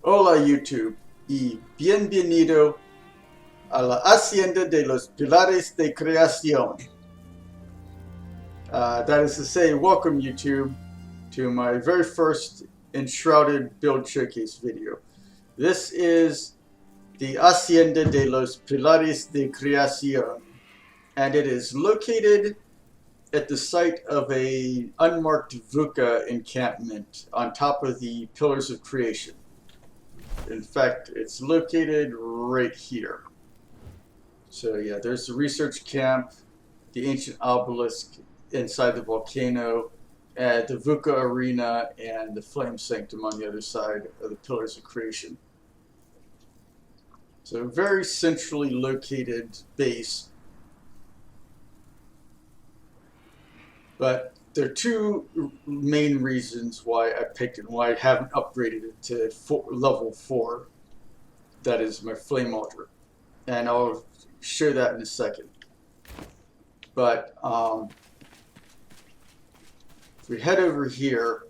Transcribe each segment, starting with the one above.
Hola YouTube y bienvenido a la Hacienda de los Pilares de Creación. That is to say, welcome YouTube to my very first Enshrouded build showcase video. This is the Hacienda de los Pilares de Creación, and it is located at the site of a unmarked VUCA encampment on top of the Pillars of Creation. In fact, it's located right here. So yeah, there's the research camp, the ancient obelisk inside the volcano, the VUCA arena, and the flame sanctum on the other side of the Pillars of Creation. So very centrally located base. But there are two main reasons why I picked it and why I haven't upgraded it to level 4. That is my flame altar. And I'll show that in a second. But if we head over here,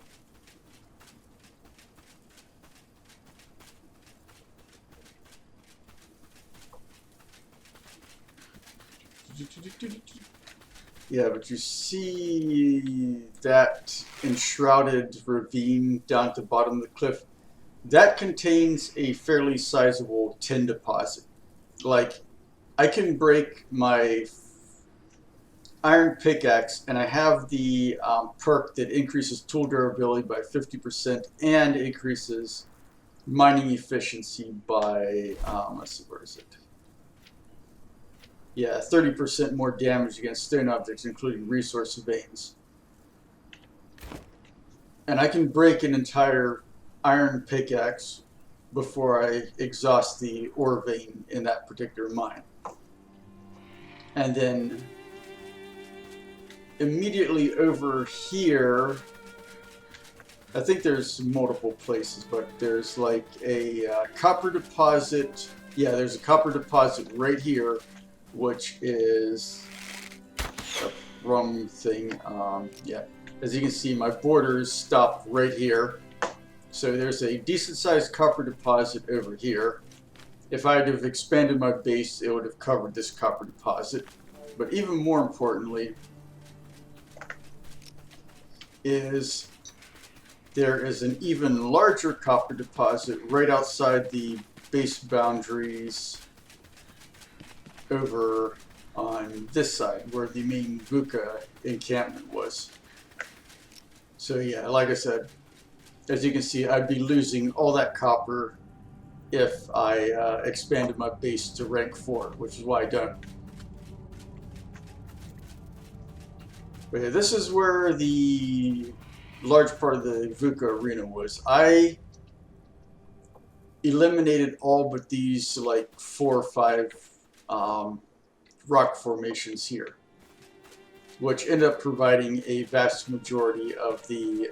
yeah, but you see that enshrouded ravine down at the bottom of the cliff? That contains a fairly sizable tin deposit. Like, I can break my iron pickaxe, and I have the perk that increases tool durability by 50% and increases mining efficiency by, let's see, where is it? Yeah, 30% more damage against stone objects, including resource veins. And I can break an entire iron pickaxe before I exhaust the ore vein in that particular mine. And then immediately over here, I think there's multiple places, but there's like a copper deposit. Yeah, there's a copper deposit right here, which is a wrong thing. Yeah, as you can see, my borders stop right here. So there's a decent sized copper deposit over here. If I had have expanded my base, it would have covered this copper deposit. But even more importantly is there is an even larger copper deposit right outside the base boundaries over on this side where the main VUCA encampment was. So yeah, like I said, as you can see, I'd be losing all that copper if I expanded my base to rank 4, which is why I don't. But yeah, this is where the large part of the VUCA arena was. I eliminated all but these like 4 or 5 rock formations here, which end up providing a vast majority of the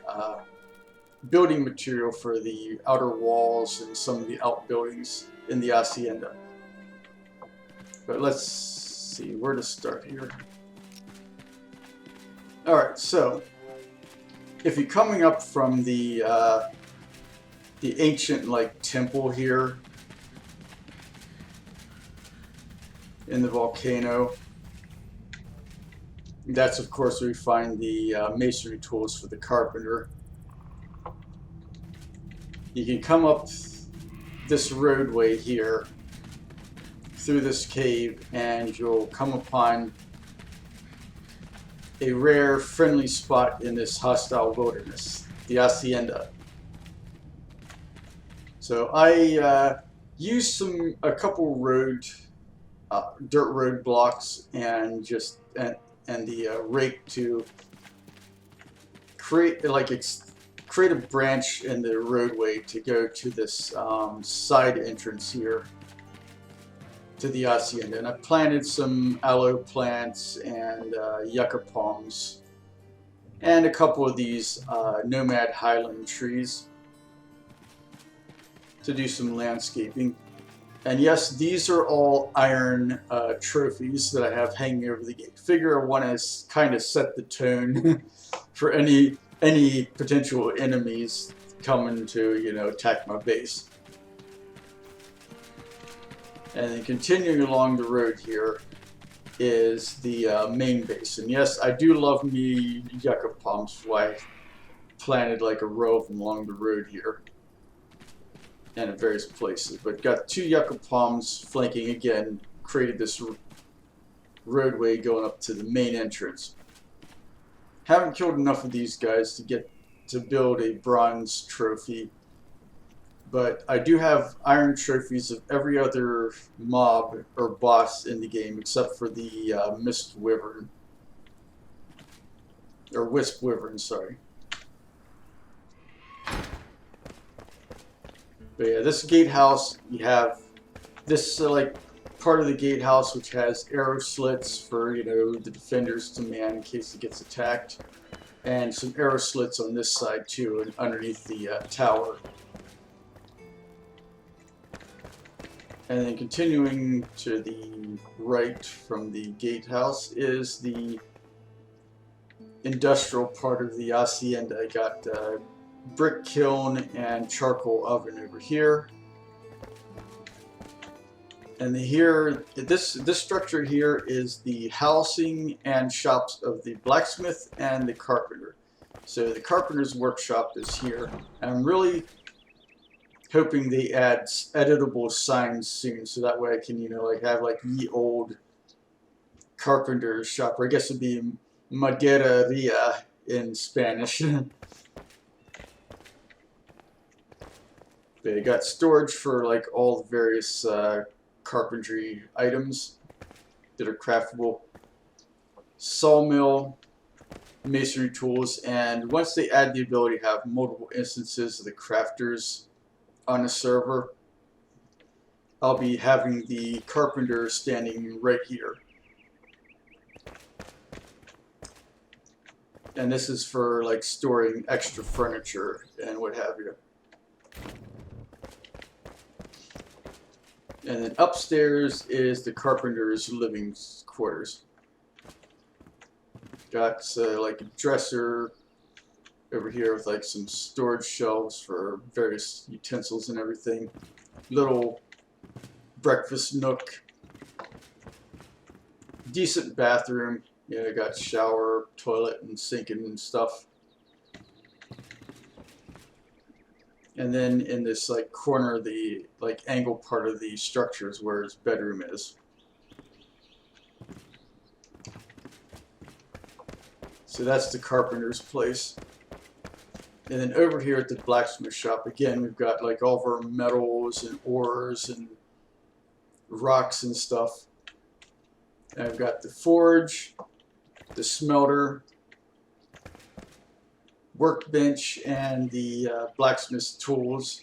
building material for the outer walls and some of the outbuildings in the Hacienda. But let's see where to start here. Alright, so if you're coming up from the ancient like temple here in the volcano, that's of course where we find the masonry tools for the carpenter. You can come up this roadway here through this cave and you'll come upon a rare friendly spot in this hostile wilderness, the Hacienda. So I used a couple dirt road blocks and the rake to create a branch in the roadway to go to this side entrance here to the Hacienda. And I planted some aloe plants and yucca palms and a couple of these Nomad Highland trees to do some landscaping. And yes, these are all iron trophies that I have hanging over the gate. Figure I want to kind of set the tone for any potential enemies coming to, attack my base. And then continuing along the road here is the main base. And yes, I do love me yucca palms, so I planted like a row of them along the road here and at various places. But got 2 yucca palms flanking again, created this roadway going up to the main entrance. Haven't killed enough of these guys to get to build a bronze trophy, but I do have iron trophies of every other mob or boss in the game except for the Mist Wyvern, or Wisp Wyvern, sorry. But yeah, this gatehouse, you have this like part of the gatehouse which has arrow slits for, you know, the defenders to man in case it gets attacked, and some arrow slits on this side too, and underneath the tower. And then continuing to the right from the gatehouse is the industrial part of the hacienda. I got brick kiln and charcoal oven over here. And here, this structure here is the housing and shops of the blacksmith and the carpenter. So the carpenter's workshop is here. I'm really hoping they add editable signs soon, so that way I can, you know, like have like ye old carpenter's shop, or I guess it'd be madereria in Spanish. They got storage for like all the various carpentry items that are craftable, sawmill, masonry tools, and once they add the ability to have multiple instances of the crafters on the server, I'll be having the carpenter standing right here. And this is for like storing extra furniture and what have you. And then upstairs is the carpenter's living quarters. Got like a dresser over here with like some storage shelves for various utensils and everything. Little breakfast nook. Decent bathroom. Yeah, I got shower, toilet, and sink and stuff. And then in this like corner, the like angle part of the structure is where his bedroom is. So that's the carpenter's place. And then over here at the blacksmith shop, again, we've got like all of our metals and ores and rocks and stuff. And I've got the forge, the smelter, workbench, and the blacksmith's tools.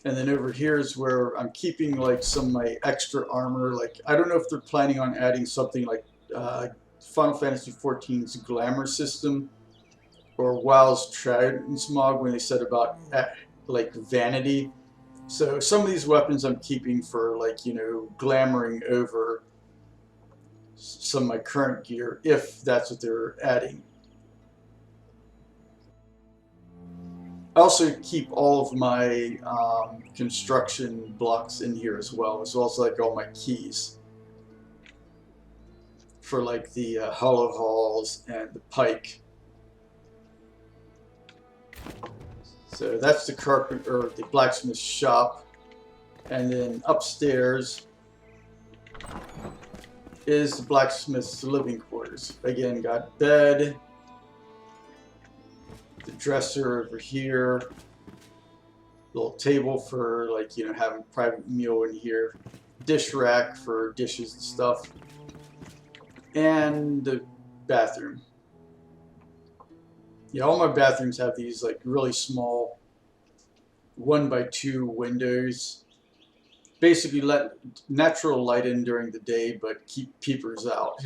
And then over here is where I'm keeping like some of my extra armor. Like, I don't know if they're planning on adding something like Final Fantasy XIV's glamour system, or WoW's transmog when they said about like vanity. So some of these weapons I'm keeping for like, you know, glamoring over some of my current gear, if that's what they're adding. I also keep all of my construction blocks in here as well as like all my keys for like the hollow halls and the pike. So that's the carpenter, or the blacksmith shop, and then upstairs is the blacksmith's living quarters. Again, got bed, the dresser over here, little table for like, you know, having a private meal in here, dish rack for dishes and stuff, and the bathroom. Yeah, all my bathrooms have these like really small 1x2 windows. Basically let natural light in during the day, but keep peepers out.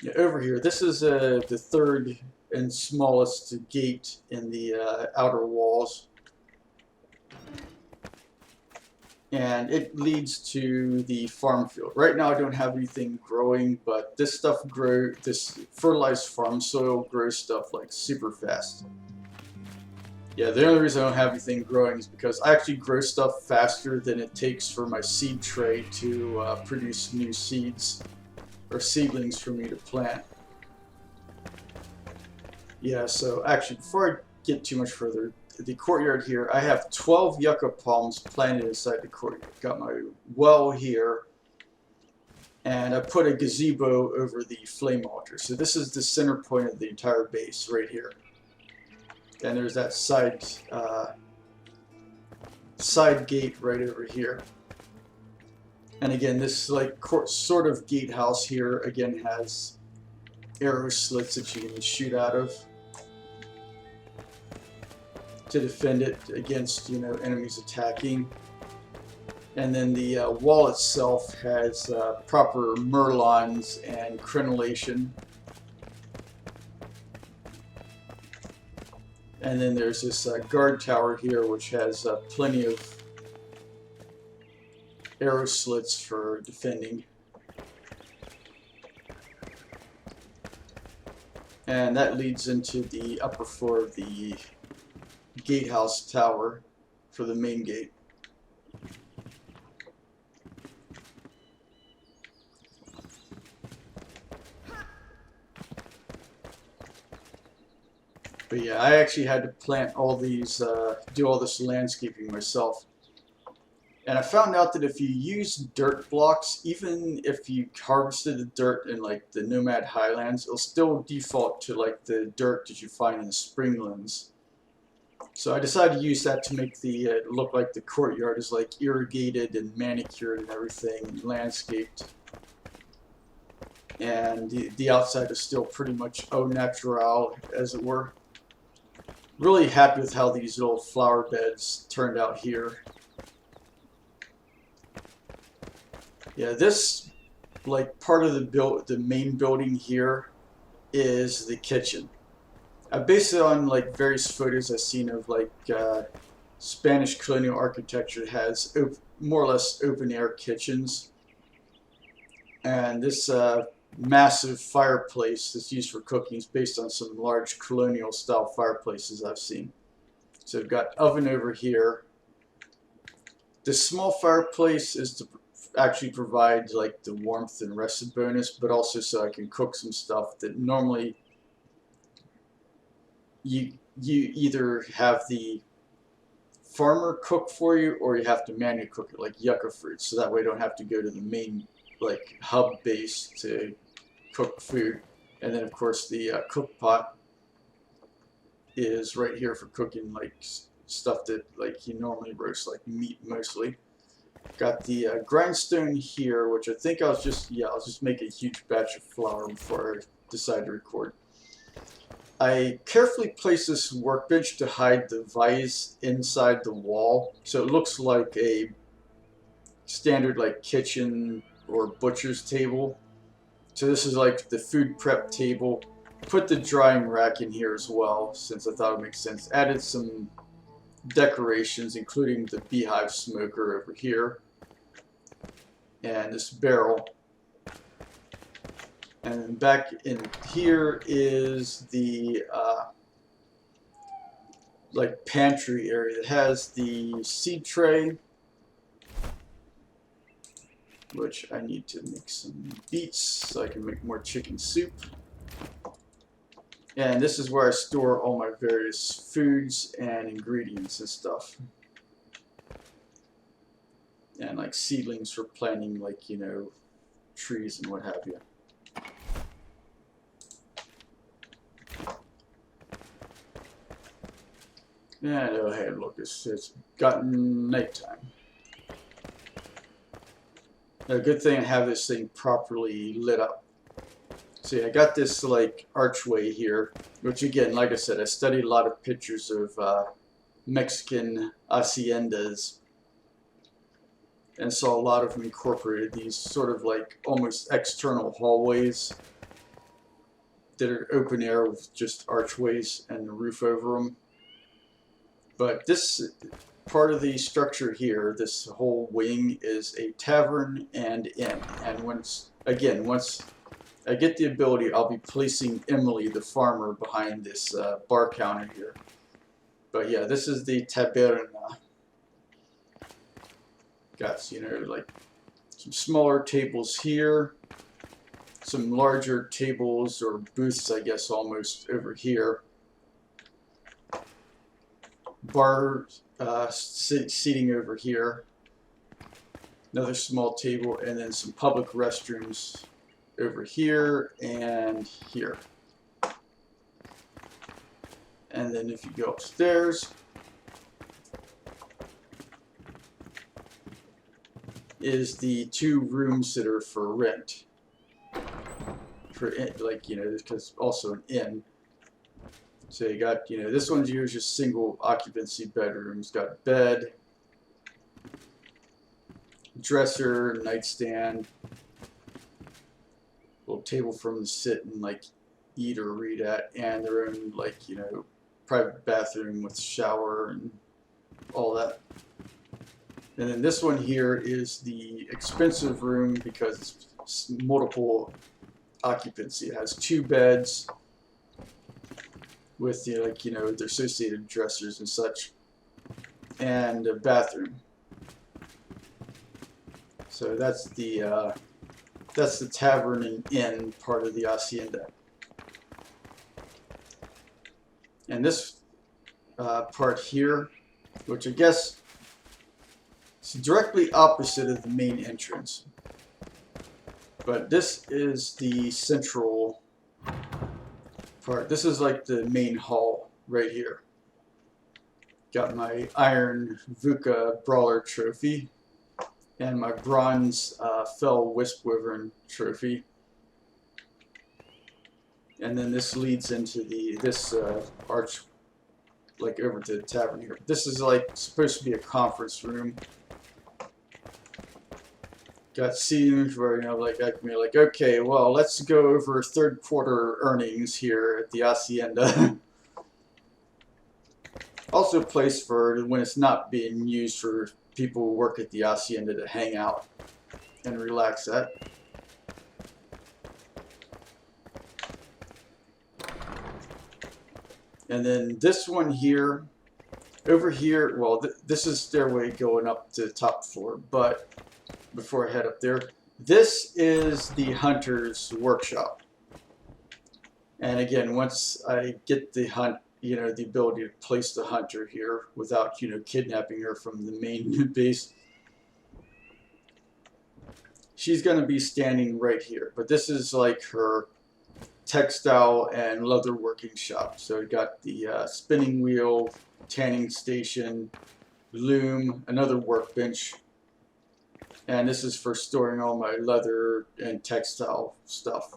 Yeah, over here, this is the third and smallest gate in the outer walls. And it leads to the farm field. Right now I don't have anything growing, but this fertilized farm soil grows stuff like super fast. Yeah, the only reason I don't have anything growing is because I actually grow stuff faster than it takes for my seed tray to produce new seeds or seedlings for me to plant. Yeah, so actually, before I get too much further, the courtyard here, I have 12 yucca palms planted inside the courtyard. Got my well here, and I put a gazebo over the flame altar. So this is the center point of the entire base right here. And there's that side gate right over here. And again, this like sort of gatehouse here again has arrow slits that you can shoot out of to defend it against, you know, enemies attacking. And then the wall itself has proper merlons and crenellation. And then there's this guard tower here, which has plenty of arrow slits for defending. And that leads into the upper floor of the gatehouse tower for the main gate. But yeah, I actually had to plant all these, do all this landscaping myself. And I found out that if you use dirt blocks, even if you harvested the dirt in like the Nomad Highlands, it'll still default to like the dirt that you find in the springlands. So I decided to use that to make the look like the courtyard is like irrigated and manicured and everything, and landscaped. And the outside is still pretty much au naturel, as it were. Really happy with how these little flower beds turned out here. Yeah, this like part of the main building here is the kitchen. I based it on like various photos I've seen of like Spanish colonial architecture that has more or less open air kitchens, and this massive fireplace that's used for cooking is based on some large colonial style fireplaces I've seen. So we've got oven over here. This small fireplace is to actually provide like the warmth and rested bonus, but also so I can cook some stuff that normally you either have the farmer cook for you or you have to manually cook it, like yucca fruits, so that way you don't have to go to the main like hub base to cook food. And then of course the cook pot is right here for cooking like stuff that like you normally roast, like meat mostly. Got the grindstone here, which I think I was just making a huge batch of flour before I decided to record. I carefully placed this workbench to hide the vise inside the wall, so it looks like a standard like kitchen or butcher's table. So this is like the food prep table. Put the drying rack in here as well, since I thought it makes sense. Added some decorations, including the beehive smoker over here, and this barrel. And then back in here is the like pantry area that has the seed tray, which I need to make some beets so I can make more chicken soup. And this is where I store all my various foods and ingredients and stuff. And like seedlings for planting, like, you know, trees and what have you. And oh hey, look, it's gotten nighttime. A good thing I have this thing properly lit up. See, I got this like archway here, which again, like I said, I studied a lot of pictures of Mexican haciendas and saw a lot of them incorporated these sort of like almost external hallways that are open air with just archways and the roof over them. But this part of the structure here, this whole wing, is a tavern and inn. And once I get the ability, I'll be placing Emily, the farmer, behind this bar counter here. But yeah, this is the taberna. Got, you know, like some smaller tables here, some larger tables or booths, I guess, almost over here. Bar seating over here. Another small table, and then some public restrooms over here and here. And then if you go upstairs, is the 2 rooms that are for rent. For, like, you know, because also an inn. So you got, you know, this one's here is just single occupancy bedrooms. Got bed, dresser, nightstand, little table for them to sit and like eat or read at, and their own, like, you know, private bathroom with shower and all that. And then this one here is the expensive room because it's multiple occupancy. It has 2 beds with the, like, you know, the associated dressers and such, and a bathroom. So that's the tavern and inn part of the hacienda. And this part here, which I guess is directly opposite of the main entrance, but this is the central part. This is like the main hall right here. Got my iron VUCA brawler trophy and my bronze fell wisp wyvern trophy. And then this leads into this arch, like over to the tavern here. This is like supposed to be a conference room. Got seating for, you know, like I can be like, okay, well, let's go over 3rd quarter earnings here at the hacienda. Also a place for when it's not being used for people who work at the hacienda to hang out and relax at. And then this one here, over here, well, this is stairway going up to the top floor, but before I head up there, this is the hunter's workshop. And again, once I get the hunt, you know, the ability to place the hunter here without, you know, kidnapping her from the main base, she's going to be standing right here. But this is like her textile and leather working shop. So we got the spinning wheel, tanning station, loom, another workbench, and this is for storing all my leather and textile stuff.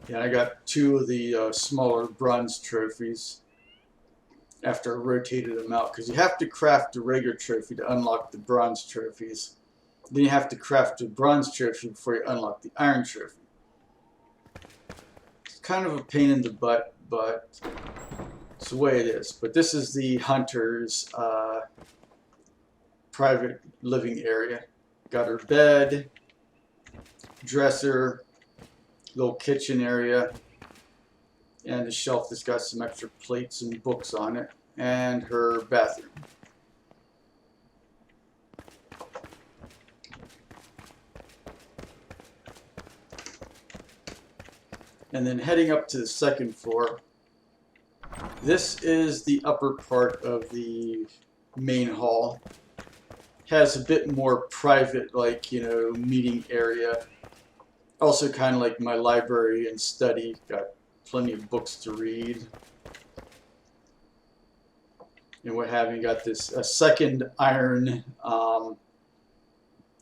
And I got 2 of the smaller bronze trophies after I rotated them out, because you have to craft a regular trophy to unlock the bronze trophies. Then you have to craft a bronze trophy before you unlock the iron trophy. It's kind of a pain in the butt, but it's the way it is. But this is the hunter's private living area. Got her bed, dresser, little kitchen area, and a shelf that's got some extra plates and books on it, and her bathroom. And then heading up to the 2nd floor, this is the upper part of the main hall. Has a bit more private, like, you know, meeting area. Also kind of like my library and study. Got plenty of books to read. And what have you. Got this a 2nd iron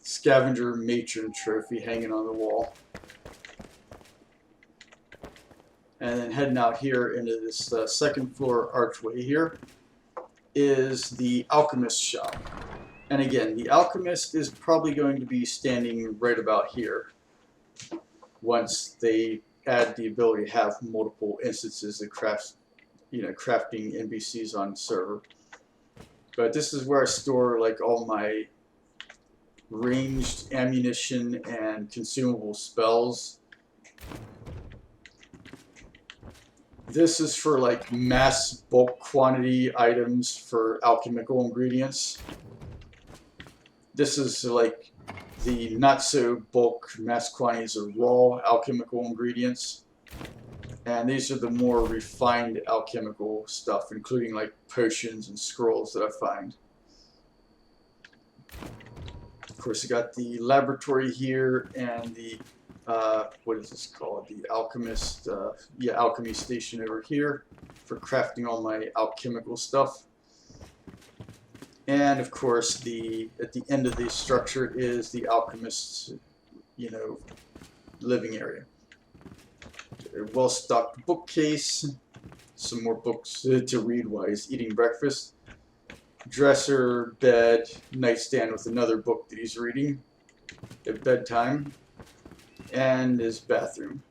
scavenger matron trophy hanging on the wall. And then heading out here into this 2nd floor archway here is the alchemist shop. And again, the alchemist is probably going to be standing right about here once they add the ability to have multiple instances of crafting NPCs on the server. But this is where I store like all my ranged ammunition and consumable spells. This is for like mass bulk quantity items for alchemical ingredients. This is like the not so bulk mass quantities of raw alchemical ingredients. And these are the more refined alchemical stuff, including like potions and scrolls that I find. Of course, I got the laboratory here and the what is this called? The alchemist, alchemy station over here for crafting all my alchemical stuff. And of course, at the end of the structure is the alchemist's, living area. A well-stocked bookcase, some more books to read while he's eating breakfast. Dresser, bed, nightstand with another book that he's reading at bedtime, and his bathroom.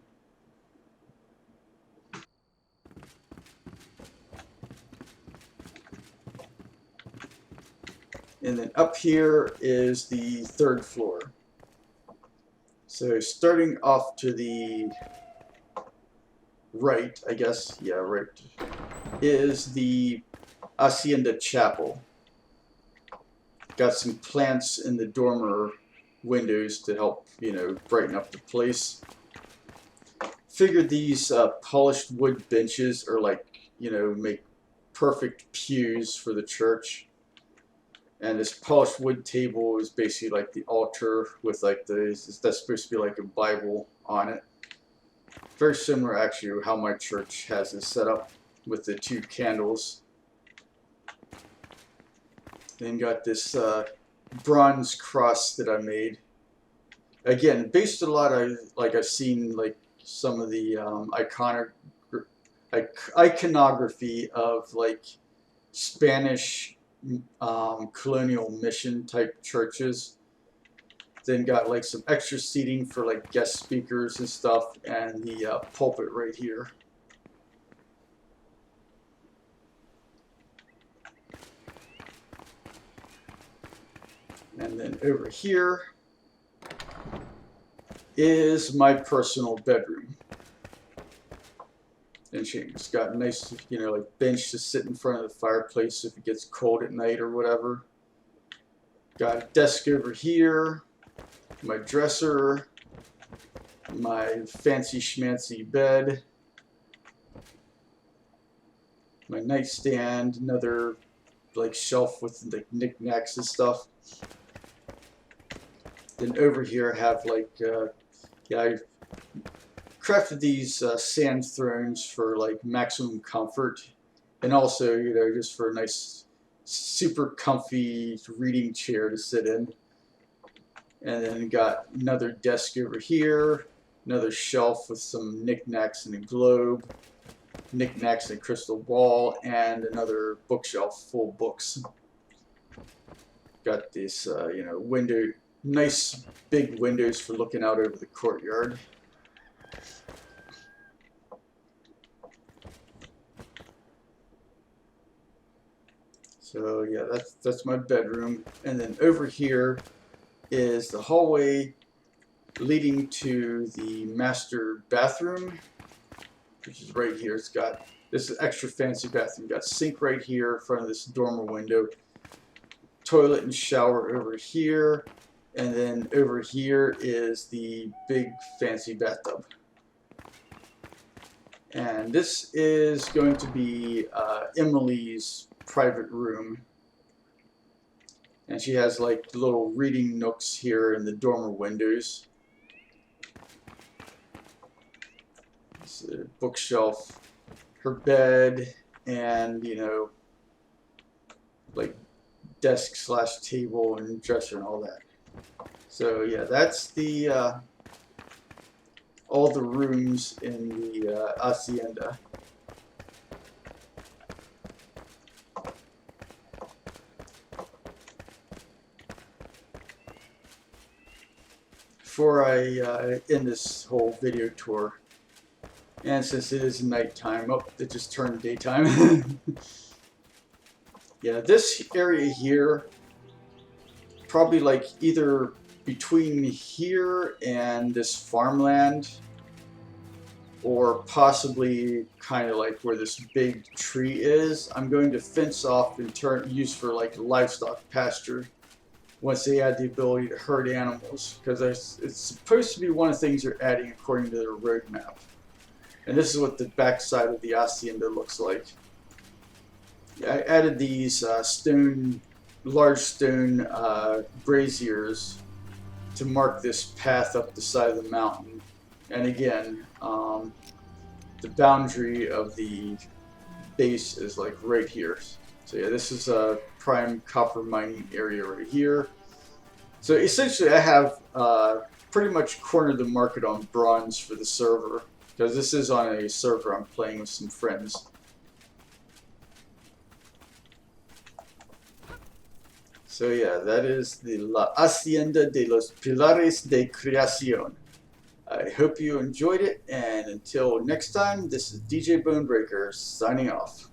And then up here is the third floor. So starting off to the right, I guess, yeah, right, is the Hacienda Chapel. Got some plants in the dormer windows to help, brighten up the place. Figured these polished wood benches are like, make perfect pews for the church. And this polished wood table is basically like the altar with like that's supposed to be like a Bible on it. Very similar actually to how my church has it set up with the two candles. Then got this bronze cross that I made. Again, based a lot on I've seen like some of the iconography of like Spanish colonial mission type churches. Then got like some extra seating for like guest speakers and stuff, and the pulpit right here. And then over here is my personal bedroom. And it's got a nice, like bench to sit in front of the fireplace if it gets cold at night or whatever. Got a desk over here, my dresser, my fancy schmancy bed, my nightstand, another like shelf with like knickknacks and stuff. Then over here I have like, I crafted these sand thrones for like maximum comfort, and also just for a nice super comfy reading chair to sit in. And then got another desk over here, another shelf with some knickknacks and a globe, knickknacks and a crystal ball, and another bookshelf full of books. Got this window, nice big windows for looking out over the courtyard. So yeah, that's my bedroom. And then over here is the hallway leading to the master bathroom, which is right here. It's got this extra fancy bathroom. Got sink right here in front of this dormer window, toilet and shower over here, and then over here is the big fancy bathtub. And this is going to be Emily's private room, and she has like little reading nooks here in the dormer windows. It's a bookshelf, her bed, and like desk slash table and dresser and all that. So yeah, that's the all the rooms in the hacienda. Before I end this whole video tour, and since it is nighttime, it just turned daytime. Yeah, this area here, probably like either between here and this farmland, or possibly kind of like where this big tree is, I'm going to fence off and use for like livestock pasture once they add the ability to herd animals, because it's supposed to be one of the things they're adding according to their roadmap. And this is what the backside of the hacienda looks like. I added these large stone braziers to mark this path up the side of the mountain. And again, the boundary of the base is like right here. So yeah, this is a prime copper mining area right here. So essentially I have pretty much cornered the market on bronze for the server, because this is on a server I'm playing with some friends. So yeah, that is the La Hacienda de los Pilares de Creación. I hope you enjoyed it, and until next time, this is DJ Bonebreaker signing off.